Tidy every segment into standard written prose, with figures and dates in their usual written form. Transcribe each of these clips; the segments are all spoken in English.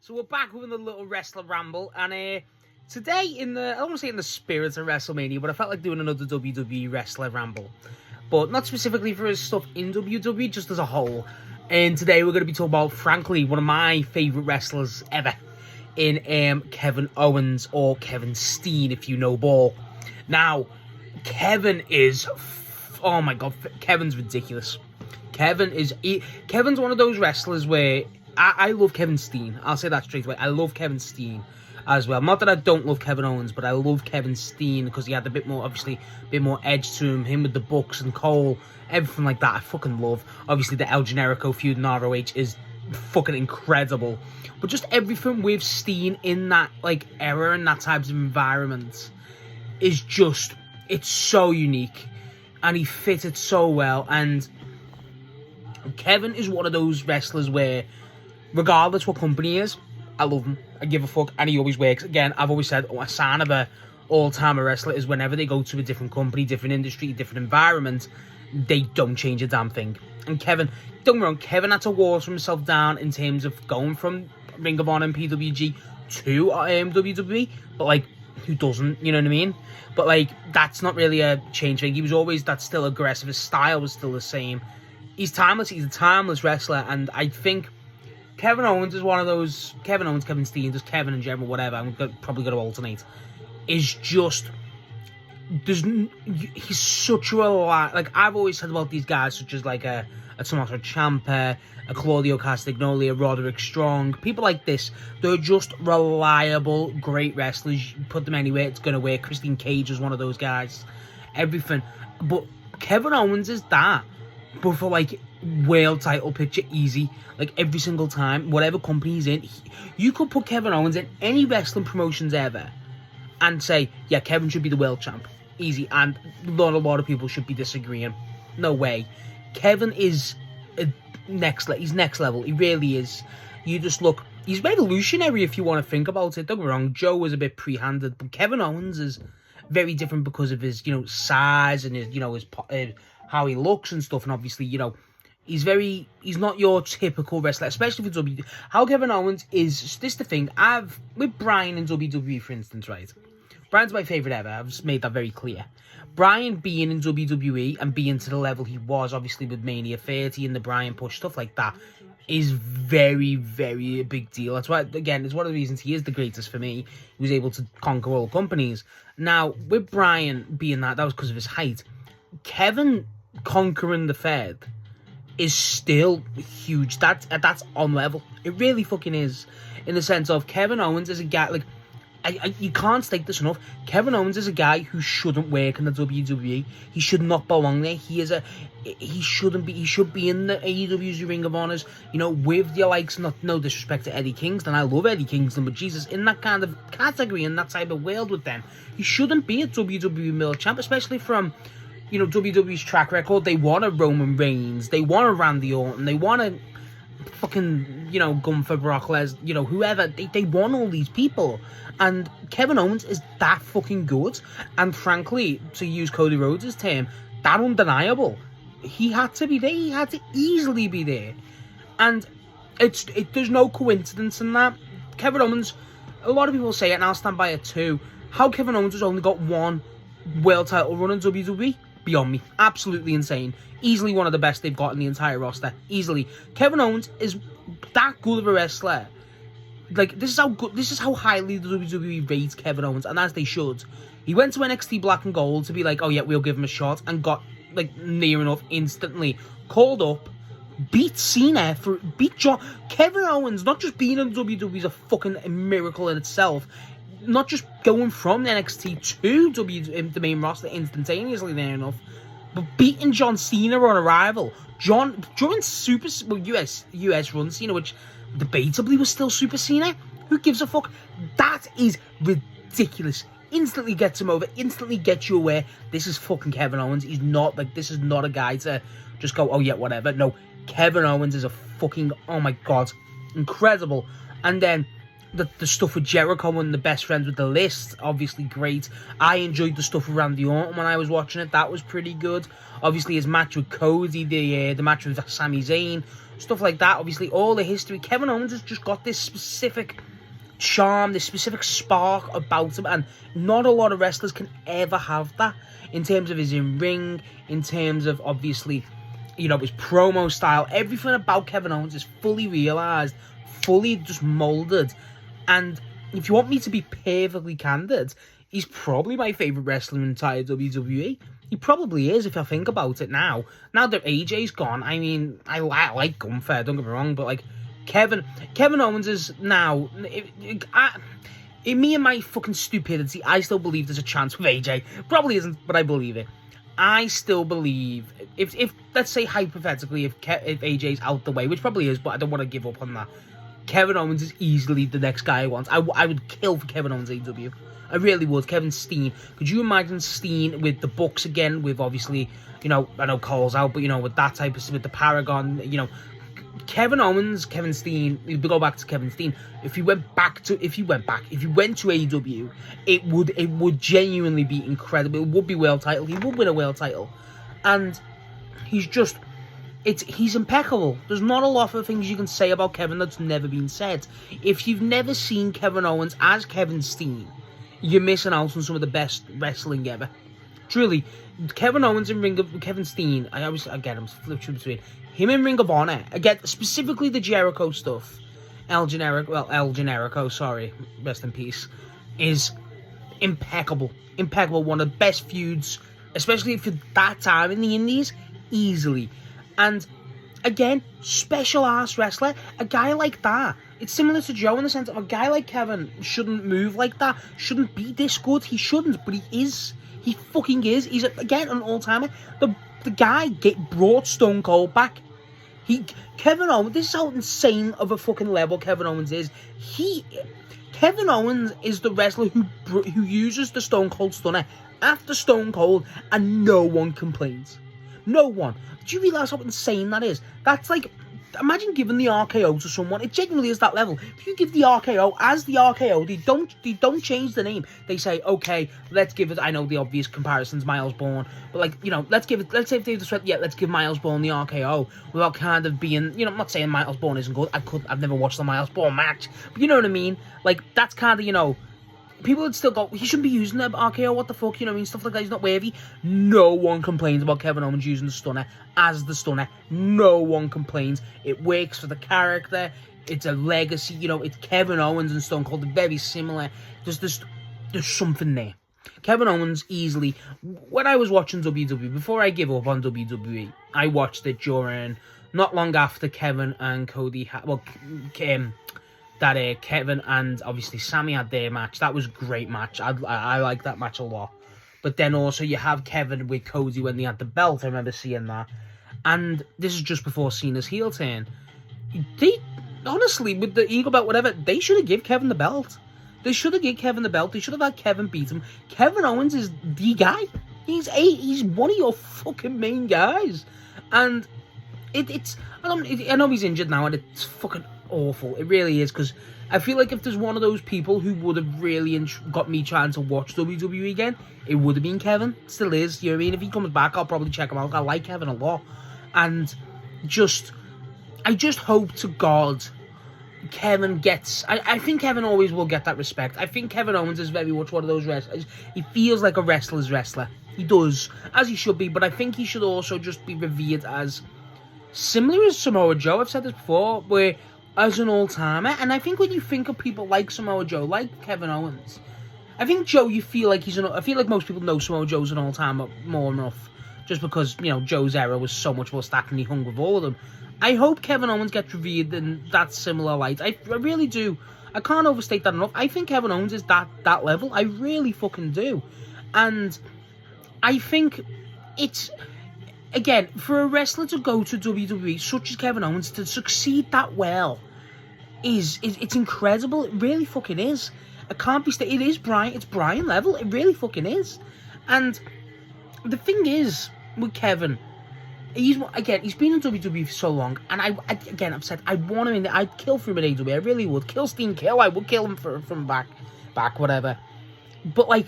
So we're back with a little wrestler ramble, and today I don't want to say in the spirit of WrestleMania, but I felt like doing another WWE wrestler ramble. But not specifically for his stuff in WWE, just as a whole. And today we're going to be talking about, frankly, one of my favourite wrestlers ever, in Kevin Owens, or Kevin Steen, if you know ball. Now, Kevin is... oh my god, Kevin's ridiculous. Kevin's one of those wrestlers where... I love Kevin Steen. I'll say that straight away. I love Kevin Steen as well. Not that I don't love Kevin Owens, but I love Kevin Steen because he had a bit more, obviously, a bit more edge to him. Him with the Bucks and Cole, everything like that. I fucking love. Obviously, the El Generico feud in ROH is fucking incredible. But just everything with Steen in that like era and that type of environment is just, it's so unique, and he fitted so well. And Kevin is one of those wrestlers where, regardless what company he is, I love him. I give a fuck, and he always works. Again, I've always said, a sign of a all-timer wrestler is whenever they go to a different company, different industry, different environment, they don't change a damn thing. And Kevin, don't get me wrong, Kevin had to water himself down in terms of going from Ring of Honor and PWG to WWE, but like, who doesn't, you know what I mean? But like, that's not really a change thing. He was always, that's still aggressive. His style was still the same. He's timeless. He's a timeless wrestler, and I think Kevin Owens is one of those... Kevin Owens, Kevin Steen, just Kevin in general, whatever, I'm probably going to alternate, is just... he's such a... like, I've always said about these guys, such as like a Tommaso Ciampa, a Claudio Castagnoli, a Roderick Strong, people like this. They're just reliable, great wrestlers. You put them anywhere, it's going to work. Christine Cage is one of those guys. Everything. But Kevin Owens is that. But for like world title picture, easy. Like every single time, whatever company he's in, you could put Kevin Owens in any wrestling promotions ever and say, yeah, Kevin should be the world champ. Easy. And not a lot of people should be disagreeing. No way. Kevin is he's next level. He really is. You just look, he's revolutionary if you want to think about it. Don't get me wrong, Joe was a bit pre-handed, but Kevin Owens is very different because of his, size and his, his how he looks and stuff. And obviously, he's not your typical wrestler, especially for WWE. How Kevin Owens is, this the thing, with Bryan in WWE, for instance, right? Bryan's my favourite ever, I've just made that very clear. Bryan being in WWE and being to the level he was, obviously with Mania 30 and the Bryan push, stuff like that, is very, very a big deal. That's why, again, it's one of the reasons he is the greatest for me. He was able to conquer all companies. Now, with Bryan being that was because of his height. Kevin conquering the Fed is still huge. That's on level. It really fucking is. In the sense of Kevin Owens is a guy, like, you can't state this enough. Kevin Owens is a guy who shouldn't work in the WWE. He should not belong there. He shouldn't be. He should be in the AEW's Ring of Honors, with your likes, no disrespect to Eddie Kingston. I love Eddie Kingston, but Jesus, in that kind of category, in that type of world with them, he shouldn't be a WWE World Champ, especially from, WWE's track record. They want a Roman Reigns, they want a Randy Orton, they want a fucking, Gunther, Brock Lesnar, whoever. They want all these people. And Kevin Owens is that fucking good. And frankly, to use Cody Rhodes' term, that undeniable. He had to be there. He had to easily be there. And there's no coincidence in that. Kevin Owens, a lot of people say it, and I'll stand by it too. How Kevin Owens has only got one world title run in WWE? Beyond me. Absolutely insane. Easily one of the best they've got in the entire roster. Easily. Kevin Owens is that good of a wrestler. Like, this is how highly the WWE rates Kevin Owens, and as they should. He went to NXT Black and Gold to be like, oh yeah, we'll give him a shot, and got, like, near enough instantly. Called up, beat Cena, beat John. Kevin Owens, not just being in WWE is a fucking miracle in itself. Not just going from NXT to the main roster instantaneously there enough, but beating John Cena on arrival. During US run Cena, which debatably was still Super Cena. Who gives a fuck? That is ridiculous. Instantly gets him over, instantly gets you aware. This is fucking Kevin Owens. He's not, like, this is not a guy to just go, oh yeah, whatever. No, Kevin Owens is a fucking, oh my god, incredible. And then the stuff with Jericho and the best friends with the list, obviously great. I enjoyed the stuff with Randy Orton when I was watching it. That was pretty good. Obviously, his match with Cody, the match with Sami Zayn, stuff like that. Obviously, all the history. Kevin Owens has just got this specific charm, this specific spark about him, and not a lot of wrestlers can ever have that in terms of his in-ring, in terms of, obviously, you know, his promo style. Everything about Kevin Owens is fully realised, fully just moulded. And if you want me to be perfectly candid, he's probably my favourite wrestler in the entire WWE. He probably is, if I think about it now. Now that AJ's gone, I mean, I like Gunther, don't get me wrong, but, like, Kevin Owens is now... In me and my fucking stupidity, I still believe there's a chance with AJ. Probably isn't, but I believe it. I still believe, if let's say hypothetically, if AJ's out the way, which probably is, but I don't want to give up on that, Kevin Owens is easily the next guy I want. I would kill for Kevin Owens AEW. I really would. Kevin Steen. Could you imagine Steen with the Bucks again? With obviously, you know, I know Cole's out, but you know, with that type of, with the Paragon, you know, Kevin Owens, Kevin Steen. We go back to Kevin Steen. If you went to AEW, it would genuinely be incredible. It would be world title. He would win a world title, and he's just. He's impeccable. There's not a lot of things you can say about Kevin that's never been said. If you've never seen Kevin Owens as Kevin Steen, you're missing out on some of the best wrestling ever. Truly, Kevin Owens in Ring of Kevin Steen. I'm flipping between him in Ring of Honor. Again, specifically the Jericho stuff. El Generico, sorry, rest in peace, is impeccable. Impeccable. One of the best feuds, especially for that time in the Indies, easily. And, again, special-ass wrestler, a guy like that. It's similar to Joe in the sense of a guy like Kevin shouldn't move like that, shouldn't be this good. He shouldn't, but he is. He fucking is. He's, again, an all-timer. The guy brought Stone Cold back. Kevin Owens, this is how insane of a fucking level Kevin Owens is. Kevin Owens is the wrestler who uses the Stone Cold Stunner after Stone Cold, and no one complains. No one. Do you realise how insane that is? That's like, imagine giving the RKO to someone. It genuinely is that level. If you give the RKO as the RKO, they don't change the name. They say, okay, let's give it. I know the obvious comparisons, Miles Bourne, but like, you know, let's say if they just went, yeah, let's give Miles Bourne the RKO without kind of being, you know, I'm not saying Miles Bourne isn't good. I've never watched the Miles Bourne match, but you know what I mean. Like, that's kind of, you know. People would still go, he shouldn't be using the RKO, what the fuck, you know what I mean, stuff like that, he's not worthy. No one complains about Kevin Owens using the stunner as the stunner. No one complains. It works for the character. It's a legacy, you know, it's Kevin Owens and Stone Cold, they're very similar. There's something there. Kevin Owens easily, when I was watching WWE, before I give up on WWE, I watched it during, not long after Kevin and Cody, Kevin and obviously Sami had their match. That was a great match. I like that match a lot. But then also you have Kevin with Cody when they had the belt. I remember seeing that. And this is just before Cena's heel turn. They, honestly, with the Eagle belt, whatever, they should have given Kevin the belt. They should have given Kevin the belt. They should have had Kevin beat him. Kevin Owens is the guy. He's one of your fucking main guys. And I know he's injured now and it's fucking awful. It really is, because I feel like if there's one of those people who would have really got me trying to watch WWE again, it would have been Kevin. Still is, you know what I mean? If he comes back, I'll probably check him out. I like Kevin a lot. And I just hope to God Kevin gets... I think Kevin always will get that respect. I think Kevin Owens is very much one of those wrestlers. He feels like a wrestler's wrestler. He does, as he should be, but I think he should also just be revered as... Similar as Samoa Joe, I've said this before, where as an all-timer, and I think when you think of people like Samoa Joe, like Kevin Owens, I think Joe, I feel like most people know Samoa Joe's an all-timer more enough, just because, you know, Joe's era was so much more stacked and he hung with all of them. I hope Kevin Owens gets revered in that similar light. I really do. I can't overstate that enough. I think Kevin Owens is that level. I really fucking do. And I think it's... Again, for a wrestler to go to WWE, such as Kevin Owens, to succeed that well, it's incredible. It really fucking is. It can't be it is Brian. It's Brian level. It really fucking is. And the thing is with Kevin, he's been in WWE for so long, and I've said I want him in there. I'd kill for him in AWA, I really would. Kill Steen, I would kill him from back, whatever. But like,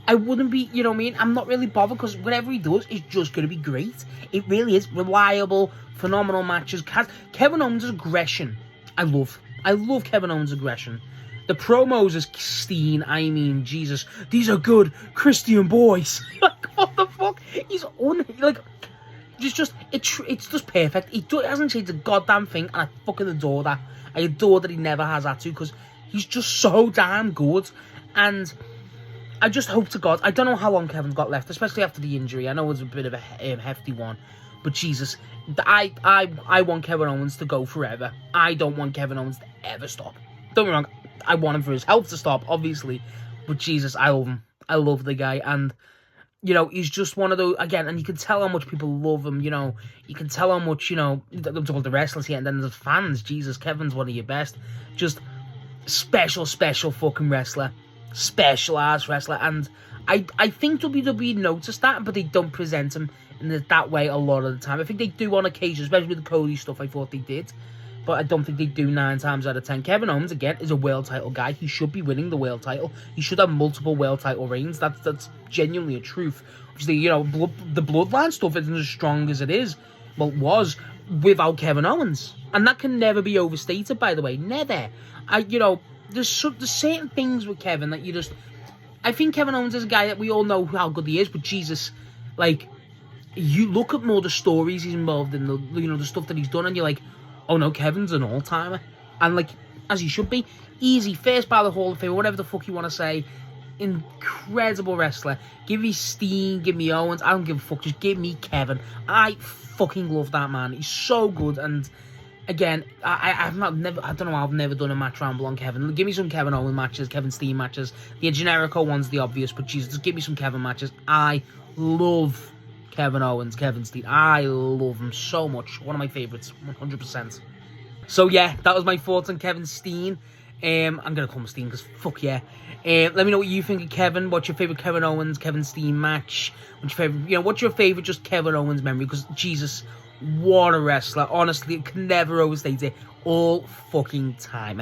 I wouldn't be, you know what I mean? I'm not really bothered because whatever he does is just going to be great. It really is. Reliable, phenomenal matches. Kevin Owens' aggression, I love Kevin Owens' aggression. The promos as Steen, I mean, Jesus, these are good Christian boys. Like, what the fuck? He's like, it's just perfect. He hasn't changed a goddamn thing, and I fucking adore that. I adore that he never has had to, because he's just so damn good. And I just hope to God, I don't know how long Kevin's got left, especially after the injury. I know it's a bit of a hefty one, but Jesus, I want Kevin Owens to go forever. I don't want Kevin Owens to ever stop. Don't get me wrong, I want him for his health to stop, obviously, but Jesus, I love him. I love the guy, and you know, he's just one of those, again, and you can tell how much people love him, you know, you can tell how much, you know, I'm talking about the wrestlers here, and then the fans. Jesus, Kevin's one of your best, just special fucking wrestler, special ass wrestler, and I think WWE noticed that, but they don't present him in that way a lot of the time. I think they do on occasion, especially with the Cody stuff. I thought they did, but I don't think they do 9 times out of 10. Kevin Owens, again, is a world title guy. He should be winning the world title. He should have multiple world title reigns. That's genuinely a truth. Obviously, you know, the bloodline stuff isn't as strong as it is, well, it was, without Kevin Owens. And that can never be overstated, by the way. Never. You know, there's certain things with Kevin that you just... I think Kevin Owens is a guy that we all know how good he is, but Jesus, like, you look at more the stories he's involved in, the stuff that he's done, and you're like, oh no, Kevin's an all-timer. And like, as he should be. Easy, first ballot Hall of Fame, whatever the fuck you want to say. Incredible wrestler. Give me Steen, give me Owens, I don't give a fuck, just give me Kevin. I fucking love that man. He's so good, and again, I've never done a match ramble on Kevin. Give me some Kevin Owens matches, Kevin Steen matches. The Generico one's the obvious, but Jesus, just give me some Kevin matches. I love Kevin Owens, Kevin Steen. I love him so much. One of my favourites, 100%. So yeah, that was my thoughts on Kevin Steen. I'm going to call him Steen because fuck yeah. Let me know what you think of Kevin. What's your favourite Kevin Owens, Kevin Steen match? What's your favourite just Kevin Owens memory? Because Jesus, what a wrestler. Honestly, I can never overstate it. All fucking time.